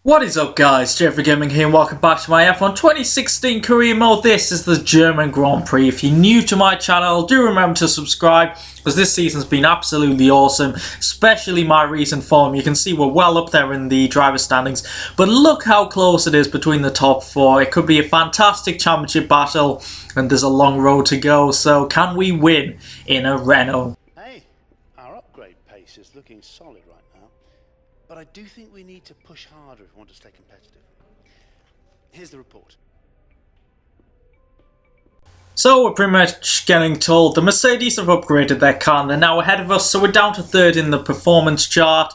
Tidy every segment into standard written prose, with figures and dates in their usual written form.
What is up guys, JayFerGaming here and welcome back to my F1 2016 career mode. This is the German Grand Prix. If you're new to my channel, do remember to subscribe because this season's been absolutely awesome, especially my recent form. You can see we're well up there in the driver standings, but look how close it is between the top four. It could be a fantastic championship battle and there's a long road to go, so can we win in a Renault? Hey, our upgrade pace is looking solid right now, but I do think we need to push harder if we want to stay competitive. Here's the report. So we're pretty much getting told the Mercedes have upgraded their car and they're now ahead of us, so we're down to third in the performance chart.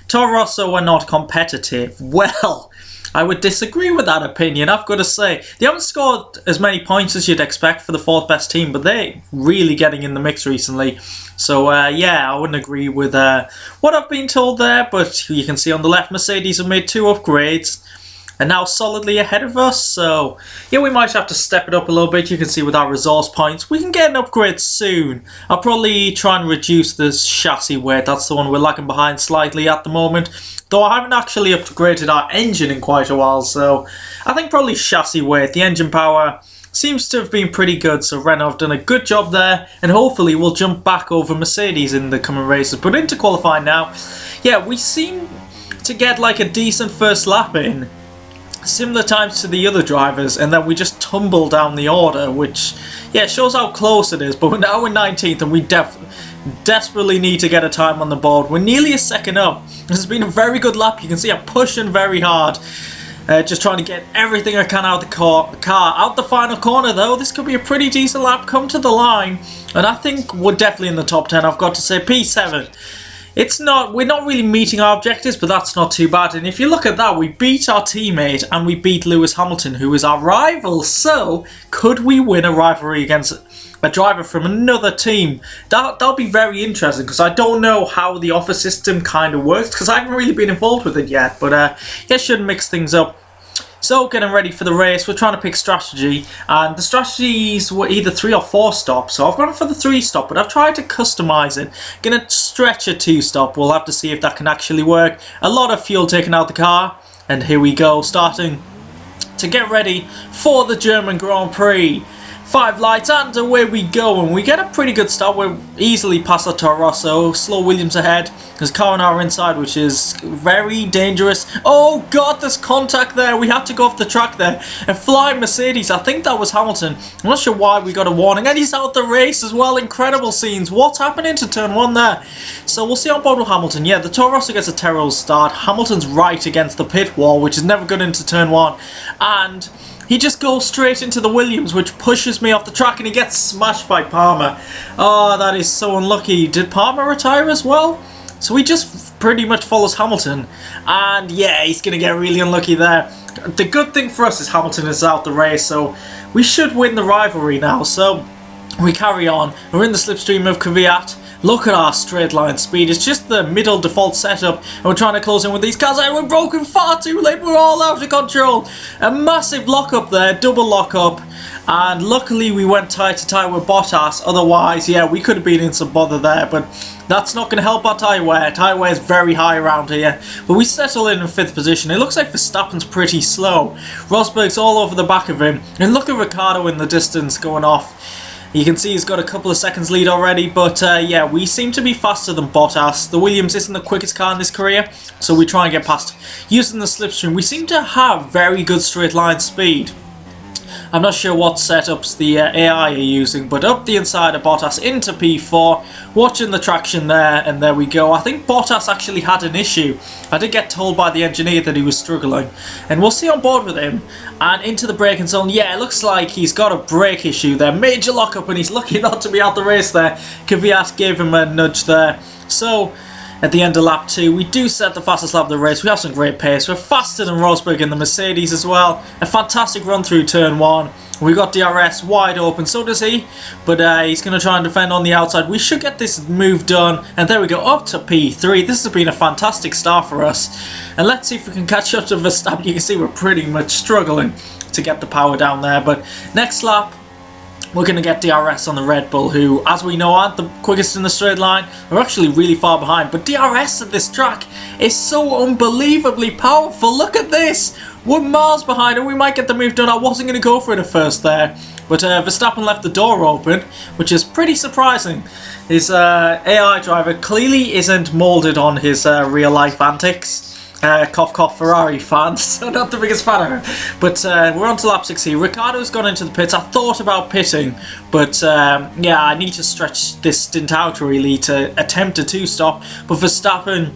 Toro Rosso are not competitive. Well, I would disagree with that opinion, I've got to say. They haven't scored as many points as you'd expect for the fourth best team, but they're really getting in the mix recently. So yeah, I wouldn't agree with what I've been told there, but you can see on the left, Mercedes have made two upgrades and now solidly ahead of us. So yeah, we might have to step it up a little bit. You can see with our resource points, we can get an upgrade soon. I'll probably try and reduce this chassis weight. That's the one we're lagging behind slightly at the moment. Though I haven't actually upgraded our engine in quite a while, so I think probably chassis weight. The engine power seems to have been pretty good, so Renault have done a good job there, and hopefully we'll jump back over Mercedes in the coming races. But into qualifying now, yeah, we seem to get like a decent first lap in, similar times to the other drivers, and then we just tumble down the order, which, yeah, shows how close it is. But we're now in 19th, and we desperately need to get a time on the board. We're nearly a second up. This has been a very good lap. You can see I'm pushing very hard. Just trying to get everything I can out of the car. Out the final corner though, this could be a pretty decent lap. Come to the line, and I think we're definitely in the top 10. I've got to say, P7. We're not really meeting our objectives, but that's not too bad. And if you look at that, we beat our teammate and we beat Lewis Hamilton, who is our rival. So, could we win a rivalry against a driver from another team? That'll be very interesting, because I don't know how the offer system kind of works, because I haven't really been involved with it yet. But yeah, it should mix things up. So getting ready for the race, we're trying to pick strategy, and the strategies were either 3 or 4 stops, so I've gone for the 3 stop, but I've tried to customize it. Gonna stretch a 2 stop, we'll have to see if that can actually work. A lot of fuel taken out the car, and here we go, starting to get ready for the German Grand Prix. 5 lights and away we go, and we get a pretty good start. We're easily past the Toro Rosso, slow Williams ahead. There's a car on our inside, which is very dangerous. Oh god, there's contact there. We had to go off the track there. And flying Mercedes, I think that was Hamilton. I'm not sure why we got a warning, and he's out the race as well. Incredible scenes. What's happening to turn 1 there? So we'll see on board with Hamilton. Yeah, the Toro Rosso gets a terrible start. Hamilton's right against the pit wall, which is never good into turn 1, and he just goes straight into the Williams, which pushes me off the track, and he gets smashed by Palmer. Oh, that is so unlucky. Did Palmer retire as well? So he just pretty much follows Hamilton, and yeah, he's going to get really unlucky there. The good thing for us is Hamilton is out the race, so we should win the rivalry now. So we carry on. We're in the slipstream of Kvyat. Look at our straight line speed. It's just the middle default setup, and we're trying to close in with these cars, and we're broken far too late. We're all out of control. A massive lock-up there, double lock-up, and luckily we went tie to tie with Bottas. Otherwise, yeah, we could have been in some bother there, but that's not going to help our tyre wear. Tyre wear is very high around here, but we settle in 5th position. It looks like Verstappen's pretty slow. Rosberg's all over the back of him, and look at Ricciardo in the distance going off. You can see he's got a couple of seconds lead already, but yeah, we seem to be faster than Bottas. The Williams isn't the quickest car in this career, so we try and get past. Using the slipstream, we seem to have very good straight line speed. I'm not sure what setups the AI are using, but up the inside of Bottas into P4, watching the traction there, and there we go. I think Bottas actually had an issue. I did get told by the engineer that he was struggling, and we'll see on board with him. And into the braking zone, yeah, it looks like he's got a brake issue there. Major lockup, and he's lucky not to be out the race there. Kvyat gave him a nudge there. So at the end of lap 2, we do set the fastest lap of the race. We have some great pace. We're faster than Rosberg in the Mercedes as well. A fantastic run through turn 1. We got DRS wide open, so does he. But he's going to try and defend on the outside. We should get this move done. And there we go, up to P3. This has been a fantastic start for us. And let's see if we can catch up to Verstappen. You can see we're pretty much struggling to get the power down there. But next lap, we're going to get DRS on the Red Bull, who, as we know, aren't the quickest in the straight line. We're actually really far behind, but DRS at this track is so unbelievably powerful. Look at this. We're miles behind and we might get the move done. I wasn't going to go for it at first there. But Verstappen left the door open, which is pretty surprising. His AI driver clearly isn't moulded on his real-life antics. Cough cough Ferrari fans, so not the biggest fan of her. But we're on to lap 16. Ricciardo's gone into the pits. I thought about pitting, but yeah, I need to stretch this stint out really to attempt a 2-stop. But Verstappen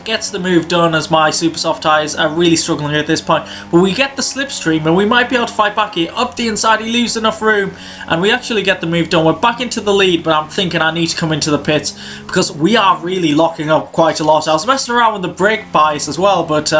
gets the move done as my super soft tyres are really struggling at this point. But we get the slipstream and we might be able to fight back here. Up the inside, he leaves enough room and we actually get the move done. We're back into the lead, but I'm thinking I need to come into the pits because we are really locking up quite a lot. I was messing around with the brake bias as well, but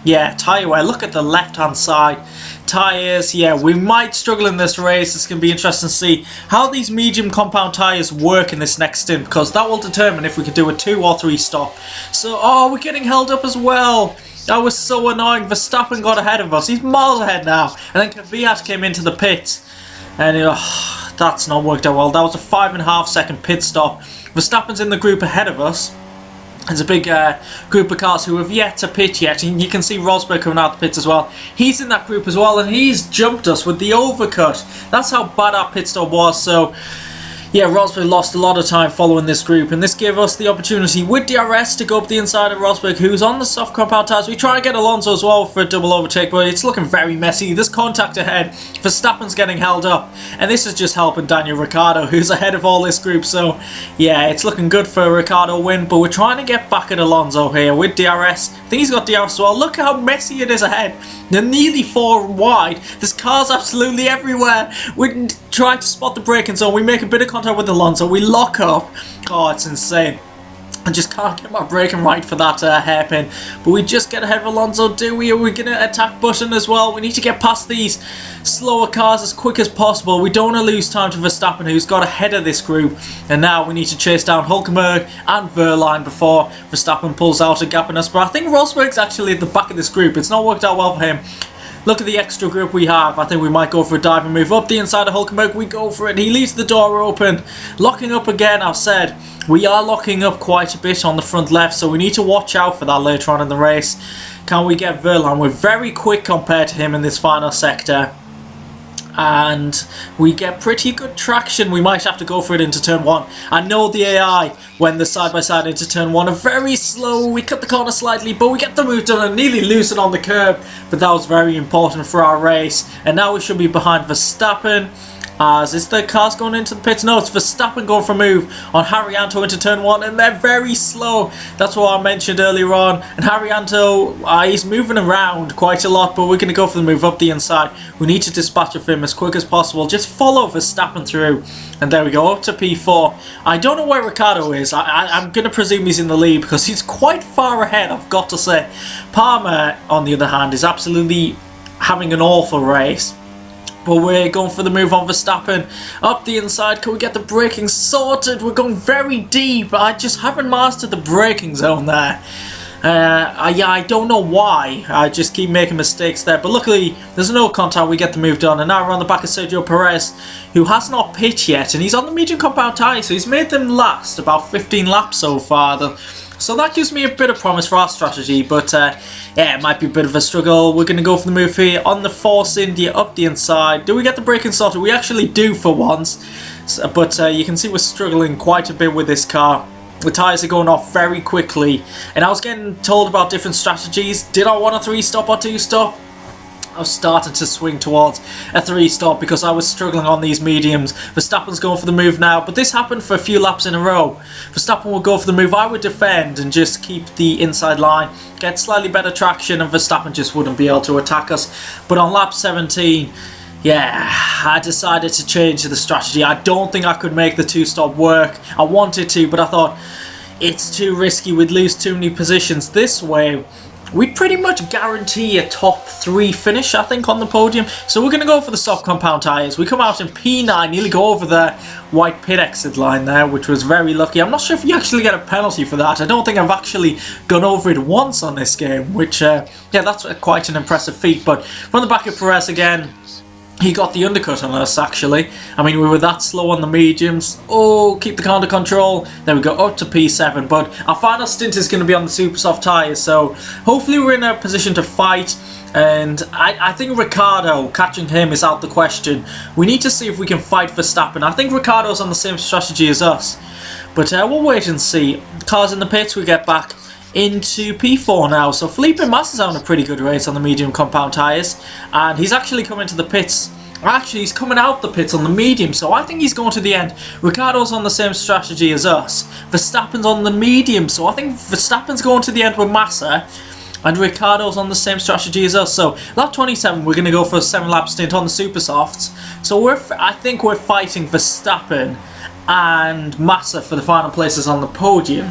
yeah, tyre wear. Look at the left-hand side. Tyres, yeah, we might struggle in this race. It's going to be interesting to see how these medium compound tyres work in this next stint, because that will determine if we can do a 2 or 3 stop. So, oh, we're getting held up as well. That was so annoying. Verstappen got ahead of us. He's miles ahead now. And then Kvyat came into the pits. And that's not worked out well. That was a 5.5 second pit stop. Verstappen's in the group ahead of us. There's a big group of cars who have yet to pit yet, and you can see Rosberg coming out the pits as well. He's in that group as well, and he's jumped us with the overcut. That's how bad our pit stop was. So yeah, Rosberg lost a lot of time following this group, and this gave us the opportunity with DRS to go up the inside of Rosberg, who's on the soft compound tyres. We try to get Alonso as well for a double overtake, but it's looking very messy. There's contact ahead. Verstappen's getting held up, and this is just helping Daniel Ricciardo, who's ahead of all this group. So yeah, it's looking good for a Ricciardo win, but we're trying to get back at Alonso here with DRS. I think he's got DRS as well. Look how messy it is ahead. They're nearly 4 wide. There's cars absolutely everywhere. We try to spot the braking zone. We make a bit of contact with Alonso. We lock up. Oh, it's insane. I just can't get my braking right for that hairpin. But we just get ahead of Alonso, do we? Are we going to attack Button as well? We need to get past these slower cars as quick as possible. We don't want to lose time to Verstappen, who's got ahead of this group. And now we need to chase down Hülkenberg and Wehrlein before Verstappen pulls out a gap in us. But I think Rosberg's actually at the back of this group. It's not worked out well for him. Look at the extra grip we have. I think we might go for a dive and move up the inside of Hülkenberg. We go for it. He leaves the door open. Locking up again, I've said. We are locking up quite a bit on the front left, so we need to watch out for that later on in the race. Can we get Wehrlein? We're very quick compared to him in this final sector. And we get pretty good traction. We might have to go for it into turn 1. I know the AI, when the side-by-side into turn 1, are very slow. We cut the corner slightly, but we get the move done and nearly lose it on the curb. But that was very important for our race. And now we should be behind Verstappen. Is this the cars going into the pits? No, it's Verstappen going for a move on Haryanto into turn 1, and they're very slow. That's what I mentioned earlier on. And Haryanto, he's moving around quite a lot, but we're going to go for the move up the inside. We need to dispatch of him as quick as possible. Just follow Verstappen through. And there we go, up to P4. I don't know where Ricciardo is. I'm going to presume he's in the lead because he's quite far ahead, I've got to say. Palmer, on the other hand, is absolutely having an awful race. But we're going for the move on Verstappen. Up the inside, can we get the braking sorted? We're going very deep. I just haven't mastered the braking zone there. Yeah, I don't know why. I just keep making mistakes there. But luckily, there's no contact. We get the move done. And now we're on the back of Sergio Perez, who has not pitched yet. And he's on the medium compound tyre, so he's made them last about 15 laps so far. So that gives me a bit of promise for our strategy, but yeah, it might be a bit of a struggle. We're going to go for the move here on the Force India up the inside. Do we get the braking sorted? We actually do for once, but you can see we're struggling quite a bit with this car. The tyres are going off very quickly, and I was getting told about different strategies. Did I want a 3-stop or 2-stop? I was starting to swing towards a 3-stop because I was struggling on these mediums. Verstappen's going for the move now, but this happened for a few laps in a row. Verstappen would go for the move, I would defend and just keep the inside line, get slightly better traction, and Verstappen just wouldn't be able to attack us. But on lap 17, yeah, I decided to change the strategy. I don't think I could make the 2-stop work. I wanted to, but I thought it's too risky. We'd lose too many positions this way. We pretty much guarantee a top 3 finish, I think, on the podium. So we're going to go for the soft compound tyres. We come out in P9, nearly go over the white pit exit line there, which was very lucky. I'm not sure if you actually get a penalty for that. I don't think I've actually gone over it once on this game, which, yeah, that's quite an impressive feat. But from the back of Perez again, he got the undercut on us, actually. I mean, we were that slow on the mediums. Oh, keep the car under control. There we go, up to P7. But our final stint is going to be on the super soft tyres, so hopefully we're in a position to fight. And I think Ricciardo, catching him is out the question. We need to see if we can fight Verstappen. I think Ricciardo's on the same strategy as us. But we'll wait and see. Car's in the pits, we get back into P4 now. So Felipe Massa's having a pretty good race on the medium compound tyres, and he's actually coming to the pits. Actually, he's coming out the pits on the medium, so I think he's going to the end. Ricciardo's on the same strategy as us. Verstappen's on the medium, so I think Verstappen's going to the end with Massa, and Ricciardo's on the same strategy as us. So lap 27, we're going to go for a 7-lap stint on the super softs. So I think we're fighting Verstappen and Massa for the final places on the podium.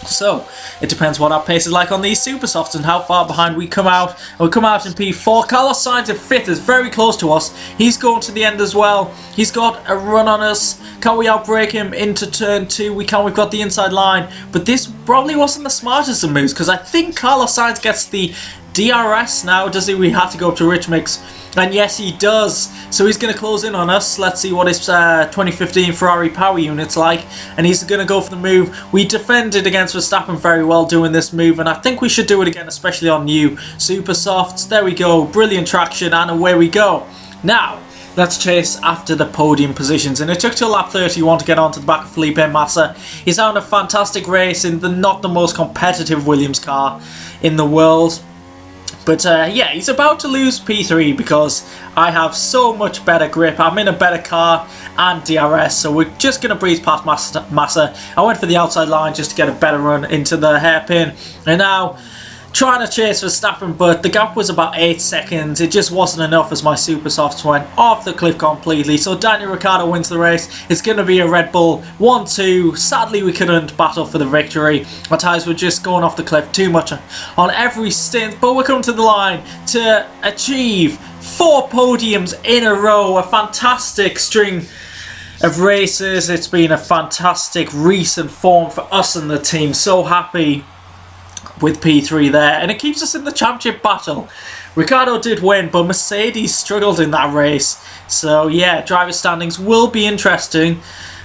So it depends what our pace is like on these super softs and how far behind we come out. We come out in P4. Carlos Sainz in 5th is very close to us. He's going to the end as well. He's got a run on us. Can we outbrake him into turn 2? We can. We've got the inside line. But this probably wasn't the smartest of moves, because I think Carlos Sainz gets the DRS now, does he? We had to go up to Rich Mix. And yes, he does. So he's going to close in on us. Let's see what his 2015 Ferrari power unit's like. And he's going to go for the move. We defended against Verstappen very well doing this move, and I think we should do it again, especially on new super softs. There we go. Brilliant traction, and away we go. Now, let's chase after the podium positions. And it took till lap 31 to get onto the back of Felipe Massa. He's having a fantastic race in the not the most competitive Williams car in the world. But yeah, he's about to lose P3 because I have so much better grip. I'm in a better car and DRS, so we're just going to breeze past Massa. I went for the outside line just to get a better run into the hairpin. And now trying to chase Verstappen, but the gap was about 8 seconds. It just wasn't enough as my super softs went off the cliff completely. So Daniel Ricciardo wins the race. It's going to be a Red Bull 1-2. Sadly, we couldn't battle for the victory. Our tyres were just going off the cliff too much on every stint, but we're coming to the line to achieve 4 podiums in a row. A fantastic string of races. It's been a fantastic recent form for us and the team. So happy with P3 there, and it keeps us in the championship battle. Ricciardo did win, but Mercedes struggled in that race. So yeah, driver standings will be interesting.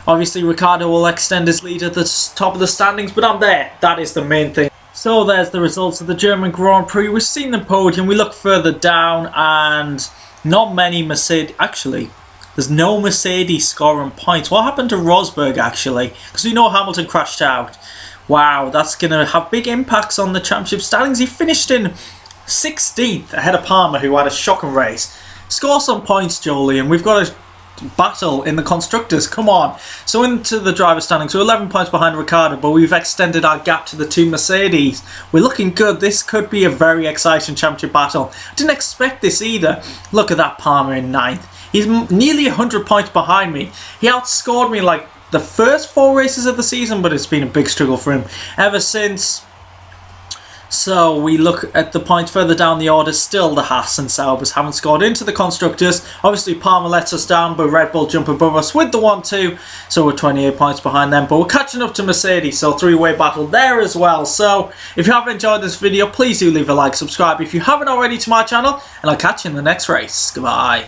Obviously Ricciardo will extend his lead at the top of the standings, but I'm there. That is the main thing. So there's the results of the German Grand Prix. We've seen the podium. We look further down, and not many Mercedes. Actually, there's no Mercedes scoring points. What happened to Rosberg, actually? Because we know Hamilton crashed out. Wow, that's going to have big impacts on the championship standings. He finished in 16th ahead of Palmer, who had a shocking race. Score some points, Jolie, and we've got a battle in the constructors. Come on. So into the driver standings. We're 11 points behind Ricciardo, but we've extended our gap to the 2 Mercedes. We're looking good. This could be a very exciting championship battle. I didn't expect this either. Look at that Palmer in 9th. He's nearly 100 points behind me. He outscored me like the first 4 races of the season, but it's been a big struggle for him ever since. So we look at the points further down the order. Still the Haas and Saubers haven't scored into the constructors. Obviously Palmer lets us down, but Red Bull jump above us with the 1-2, so we're 28 points behind them, but we're catching up to Mercedes, so 3-way battle there as well. So if you have enjoyed this video, please do leave a like, subscribe if you haven't already to my channel, and I'll catch you in the next race. Goodbye.